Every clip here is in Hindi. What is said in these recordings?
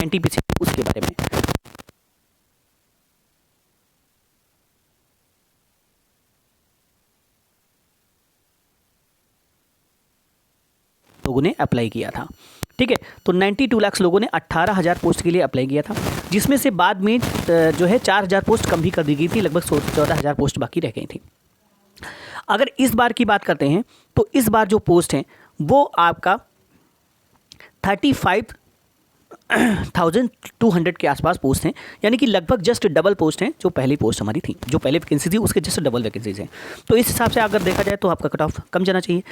एनटीपीसी उसके बारे में लोगों ने अप्लाई किया था। ठीक है, तो 92 लाख लोगों ने 18,000 पोस्ट के लिए अप्लाई किया था, जिसमें से बाद में जो है 4,000 पोस्ट कम भी कर दी गई थी, लगभग 14,000 पोस्ट बाकी रह गई थी। अगर इस बार की बात करते हैं तो इस बार जो पोस्ट हैं वो आपका 35,200 के आसपास पोस्ट हैं, यानी कि लगभग जस्ट डबल पोस्ट हैं जो पहली पोस्ट हमारी थी, जो पहले वैकेंसी थी उसके जस्ट डबल वैकेंसीज हैं। तो इस हिसाब से अगर देखा जाए तो आपका कट ऑफ कम जाना चाहिए।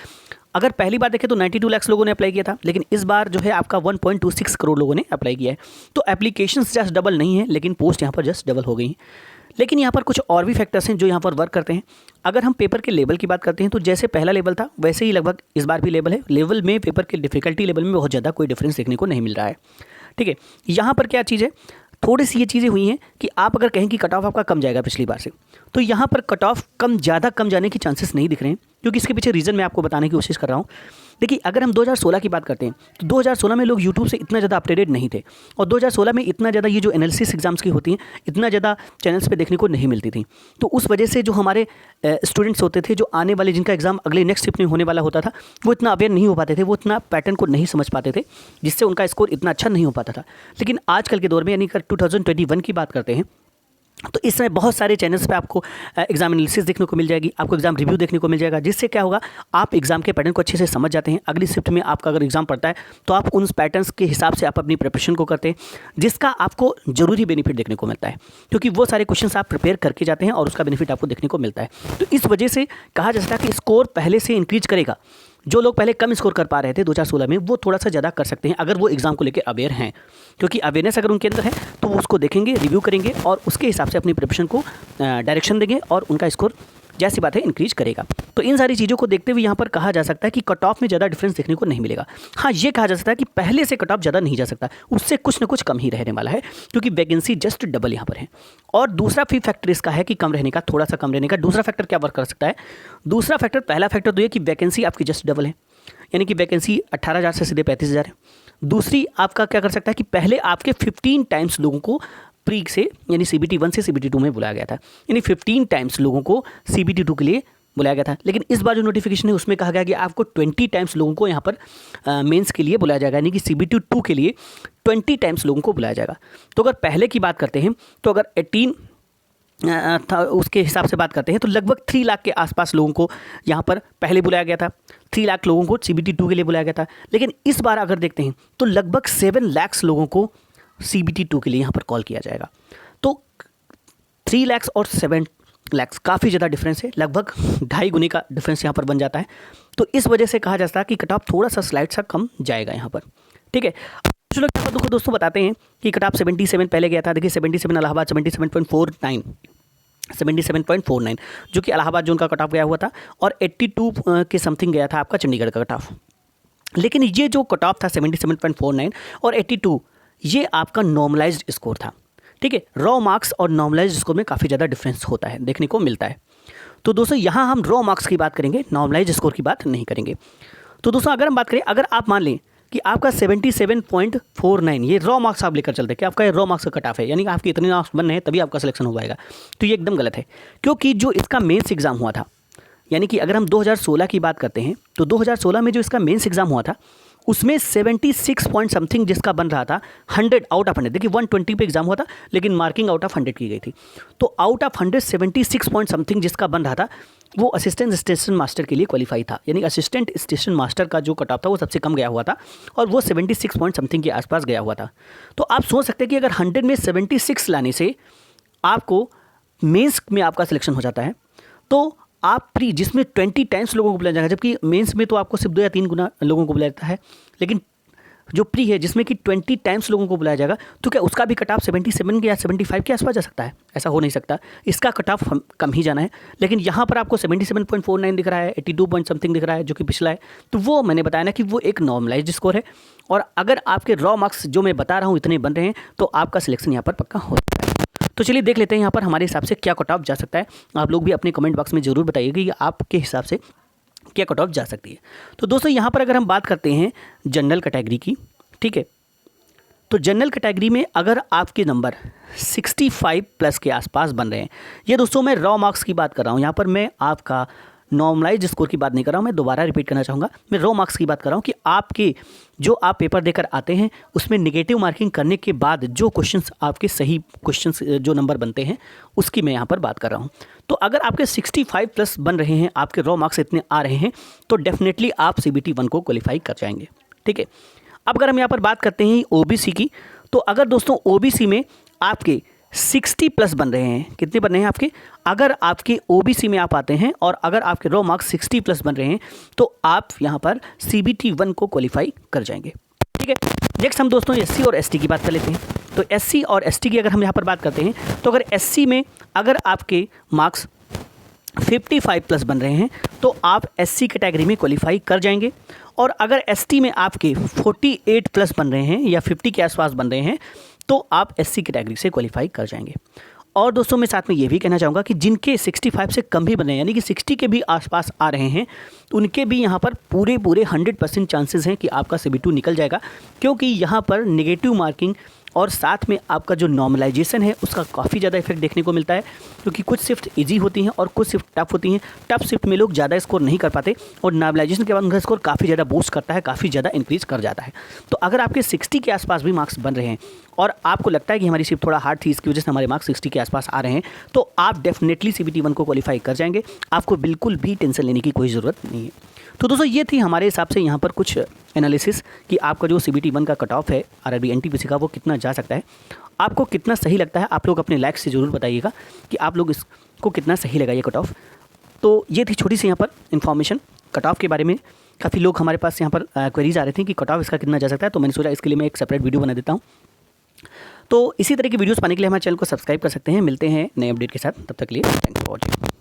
अगर पहली बार देखें तो 92 लाख लोगों ने अप्लाई किया था, लेकिन इस बार जो है आपका 1.26 करोड़ लोगों ने अप्लाई किया है। तो एप्लीकेशंस जस्ट डबल नहीं है, लेकिन पोस्ट यहाँ पर जस्ट डबल हो गई हैं। लेकिन यहाँ पर कुछ और भी फैक्टर्स हैं जो यहाँ पर वर्क करते हैं। अगर हम पेपर के लेवल की बात करते हैं तो जैसे पहला लेवल था वैसे ही लगभग इस बार भी लेवल है। लेवल में, पेपर के डिफिकल्टी लेवल में बहुत ज़्यादा कोई डिफरेंस देखने को नहीं मिल रहा है। ठीक है, यहाँ पर क्या चीज़ है, थोड़ी सी ये चीज़ें हुई हैं कि आप अगर कहें कि कट ऑफ आपका कम जाएगा पिछली बार से, तो यहाँ पर कट ऑफ ज़्यादा कम जाने की चांसेस नहीं दिख रहे हैं, क्योंकि इसके पीछे रीज़न मैं आपको बताने की कोशिश कर रहा हूँ। देखिए, अगर हम 2016 की बात करते हैं तो 2016 में लोग यूट्यूब से इतना ज़्यादा अपडेटेड नहीं थे, और 2016 में इतना ज़्यादा ये जो एनालिसिस एग्जाम्स की होती हैं इतना ज़्यादा चैनल्स पे देखने को नहीं मिलती थी। तो उस वजह से जो हमारे स्टूडेंट्स होते थे, जो आने वाले जिनका एग्जाम अगले नेक्स्ट शिफ्ट में होने वाला होता था, वो इतना अवेयर नहीं हो पाते थे, वो इतना पैटर्न को नहीं समझ पाते थे, जिससे उनका स्कोर इतना अच्छा नहीं हो पाता था। लेकिन आजकल के दौर में, यानी कि 2021 की बात करते हैं, तो इस समय बहुत सारे चैनल्स पे आपको एग्जाम एनालिसिस देखने को मिल जाएगी, आपको एग्जाम रिव्यू देखने को मिल जाएगा, जिससे क्या होगा, आप एग्जाम के पैटर्न को अच्छे से समझ जाते हैं। अगली शिफ्ट में आपका अगर एग्जाम पड़ता है तो आप उन पैटर्न्स के हिसाब से आप अपनी प्रिपरेशन को करते हैं, जिसका आपको जरूरी बेनिफिट देखने को मिलता है, क्योंकि वो सारे क्वेश्चंस आप प्रिपेयर करके जाते हैं और उसका बेनिफिट आपको देखने को मिलता है। तो इस वजह से कहा जा सकता है कि स्कोर पहले से इंक्रीज करेगा। जो लोग पहले कम स्कोर कर पा रहे थे 2016 में, वो थोड़ा सा ज़्यादा कर सकते हैं अगर वो एग्जाम को लेकर अवेयर हैं, क्योंकि अवेयरनेस अगर उनके अंदर है तो वो उसको देखेंगे, रिव्यू करेंगे और उसके हिसाब से अपनी प्रिपरेशन को डायरेक्शन देंगे और उनका स्कोर जैसी बात है इंक्रीज करेगा। तो इन सारी चीज़ों को देखते हुए यहाँ पर कहा जा सकता है कि कट ऑफ में ज़्यादा डिफरेंस देखने को नहीं मिलेगा। हाँ, ये कहा जा सकता है कि पहले से कट ऑफ ज़्यादा नहीं जा सकता, उससे कुछ ना कुछ कम ही रहने वाला है, क्योंकि वैकेंसी जस्ट डबल यहाँ पर है। और दूसरा भी फैक्टर इसका है कि कम रहने का, थोड़ा सा कम रहने का दूसरा फैक्टर क्या वर्क कर सकता है। दूसरा फैक्टर, पहला फैक्टर तो ये कि वैकेंसी आपकी जस्ट डबल है, यानी कि वैकेंसी 18,000 से सीधे 35,000 है। दूसरी आपका क्या कर सकता है कि पहले आपके 15 टाइम्स लोगों को प्री से, यानी CBT 1 से CBT 2 में बुलाया गया था, यानी 15 टाइम्स लोगों को CBT 2 के लिए बुलाया गया था। लेकिन इस बार जो नोटिफिकेशन है उसमें कहा गया कि आपको 20 टाइम्स लोगों को यहाँ पर मेंस के लिए बुलाया जाएगा, यानी कि CBT 2 के लिए 20 टाइम्स लोगों को बुलाया जाएगा। तो अगर पहले की बात करते हैं तो अगर 18 था, उसके हिसाब से बात करते हैं तो लगभग 3 लाख के आसपास लोगों को यहाँ पर पहले बुलाया गया था, 3 लाख लोगों को CBT 2 के लिए बुलाया गया था। लेकिन इस बार अगर देखते हैं तो लगभग 7 लाख लोगों को CBT 2 के लिए यहाँ पर कॉल किया जाएगा। तो 3 लाख और 7 लाख काफ़ी ज़्यादा डिफरेंस है, लगभग 2.5 गुने का डिफरेंस यहाँ पर बन जाता है। तो इस वजह से कहा जाता है कि कट ऑफ थोड़ा सा स्लाइड सा कम जाएगा यहाँ पर। ठीक है, कुछ लोग यहाँ पर दोस्तों बताते हैं कि कट ऑफ 77 पहले गया था। देखिए 77 इलाहाबाद 77.49 जो कि इलाहाबाद जोन का कट ऑफ गया हुआ था, और 82 के समथिंग गया था आपका चंडीगढ़ का कट ऑफ। लेकिन ये जो कट ऑफ था 77.49 और 82, ये आपका नॉर्मलाइज्ड स्कोर था। ठीक है, रॉ मार्क्स और नॉर्मलाइज्ड स्कोर में काफ़ी ज़्यादा डिफरेंस होता है, देखने को मिलता है। तो दोस्तों यहाँ हम रॉ मार्क्स की बात करेंगे, नॉर्मलाइज्ड स्कोर की बात नहीं करेंगे। तो दोस्तों अगर हम बात करें, अगर आप मान लें कि आपका 77.49 ये रॉ मार्क्स आप लेकर चलते हैं कि आपका रॉ मार्क्स का कट ऑफ है, यानी कि आपके इतने मार्क्स बन रहे हैं तभी आपका सिलेक्शन हो पाएगा, तो ये एकदम गलत है। क्योंकि जो इसका मेंस एग्जाम हुआ था, यानी कि अगर हम 2016 की बात करते हैं तो 2016 में जो इसका मेंस एग्जाम हुआ था उसमें 76 पॉइंट समथिंग जिसका बन रहा था 100 आउट ऑफ 100। देखिए 120 पे एग्जाम हुआ था लेकिन मार्किंग आउट ऑफ 100 की गई थी। तो आउट ऑफ 100 76 पॉइंट समथिंग जिसका बन रहा था वो असिस्टेंट स्टेशन मास्टर के लिए क्वालिफाई था, यानी असिस्टेंट स्टेशन मास्टर का जो कट ऑफ था वो सबसे कम गया हुआ था और वो 76 पॉइंट समथिंग के आसपास गया हुआ था। तो आप सोच सकते हैं कि अगर 100 में 76 लाने से आपको मेंस में आपका सिलेक्शन हो जाता है, तो आप प्री जिसमें 20 टाइम्स लोगों को बुलाया जाएगा, जबकि मेंस में तो आपको सिर्फ 2 या 3 गुना लोगों को बुलाया जाता है, लेकिन जो प्री है जिसमें कि 20 टाइम्स लोगों को बुलाया जाएगा, तो क्या उसका भी कट ऑफ 77 के या 75 के आसपास जा सकता है? ऐसा हो नहीं सकता, इसका कट ऑफ कम ही जाना है। लेकिन यहाँ पर आपको 77.49 दिख रहा है, 82 पॉइंट समथिंग दिख रहा है जो कि पिछला है, तो वो मैंने बताया ना कि वो एक नॉर्मलाइज्ड स्कोर है। और अगर आपके रॉ मार्क्स जो मैं बता रहा हूँ इतने बन रहे हैं तो आपका सिलेक्शन यहाँ पर पक्का हो सकता है। तो चलिए देख लेते हैं यहाँ पर हमारे हिसाब से क्या कट ऑफ जा सकता है। आप लोग भी अपने कमेंट बॉक्स में ज़रूर बताइएगा कि आपके हिसाब से क्या कट ऑफ जा सकती है। तो दोस्तों यहाँ पर अगर हम बात करते हैं जनरल कैटेगरी की, ठीक है, तो जनरल कैटेगरी में अगर आपके नंबर 65 प्लस के आसपास बन रहे हैं, ये दोस्तों मैं रॉ मार्क्स की बात कर रहा हूँ, यहाँ पर मैं आपका नॉर्मलाइज स्कोर की बात नहीं कर रहा हूँ, मैं दोबारा रिपीट करना चाहूँगा, मैं रॉ मार्क्स की बात कर रहा हूँ कि आपके जो आप पेपर देकर आते हैं उसमें नेगेटिव मार्किंग करने के बाद जो क्वेश्चंस आपके सही क्वेश्चंस जो नंबर बनते हैं उसकी मैं यहाँ पर बात कर रहा हूँ। तो अगर आपके 65 प्लस बन रहे हैं, आपके रॉ मार्क्स इतने आ रहे हैं, तो डेफिनेटली आप CBT 1 को क्वालिफाई कर जाएंगे। ठीक है, अब अगर हम यहाँ पर बात करते हैं OBC की, तो अगर दोस्तों OBC में आपके 60 प्लस बन रहे हैं, कितने बन रहे हैं आपके, अगर आपके OBC में आप आते हैं और अगर आपके रॉ मार्क्स 60 प्लस बन रहे हैं तो आप यहाँ पर CBT 1 को क्वालिफाई कर जाएंगे। ठीक है, नेक्स्ट हम दोस्तों SC और ST की बात कर लेते हैं। तो SC और ST की अगर हम यहाँ पर बात करते हैं, तो अगर SC में अगर आपके मार्क्स 55 प्लस बन रहे हैं तो आप SC कैटेगरी में क्वालिफाई कर जाएंगे, और अगर ST में आपके 48 प्लस बन रहे हैं या 50 के आसपास बन रहे हैं तो आप SC कैटेगरी से क्वालिफाई कर जाएंगे। और दोस्तों मैं साथ में ये भी कहना चाहूँगा कि जिनके 65 से कम भी बन रहे हैं, यानी कि 60 के भी आसपास आ रहे हैं, उनके भी यहाँ पर पूरे 100% चांसेस हैं कि आपका CB2 निकल जाएगा, क्योंकि यहाँ पर नेगेटिव मार्किंग और साथ में आपका जो नॉर्मलाइजेशन है उसका काफ़ी ज़्यादा इफेक्ट देखने को मिलता है, क्योंकि कुछ शिफ्ट इजी होती हैं और कुछ शिफ्ट टफ होती हैं। टफ शिफ्ट में लोग ज़्यादा स्कोर नहीं कर पाते और नॉर्मलाइजेशन के बाद उनका स्कोर काफ़ी ज़्यादा बूस्ट करता है, काफ़ी ज़्यादा इंक्रीज़ कर जाता है। तो अगर आपके 60 के आसपास भी मार्क्स बन रहे हैं और आपको लगता है कि हमारी शिफ्ट थोड़ा हार्ड थी, इसकी वजह से हमारे मार्क्स 60 के आसपास आ रहे हैं, तो आप डेफिनेटली CBT 1 को क्वालिफाई कर जाएंगे। आपको बिल्कुल भी टेंशन लेने की कोई ज़रूरत नहीं है। तो दोस्तों ये थी हमारे हिसाब से यहाँ पर कुछ एनालिसिस कि आपका जो CBT 1 का कट ऑफ है RRB NTPC का वो कितना जा सकता है, आपको कितना सही लगता है। आप लोग अपने लाइक से ज़रूर बताइएगा कि आप लोग इसको कितना सही लगा ये कट ऑफ। तो ये थी छोटी सी यहाँ पर इन्फॉर्मेशन कट ऑफ के बारे में। काफ़ी लोग हमारे पास यहाँ पर क्वेरीज आ रहे थे कि कट ऑफ इसका कितना जा सकता है, तो मैंने सोचा इसके लिए मैं एक सेपरेट वीडियो बना देता हूँ। तो इसी तरह की वीडियोस पाने के लिए हमारे चैनल को सब्सक्राइब कर सकते हैं। मिलते हैं नए अपडेट के साथ, तब तक के लिए थैंक्स फॉर वॉचिंग।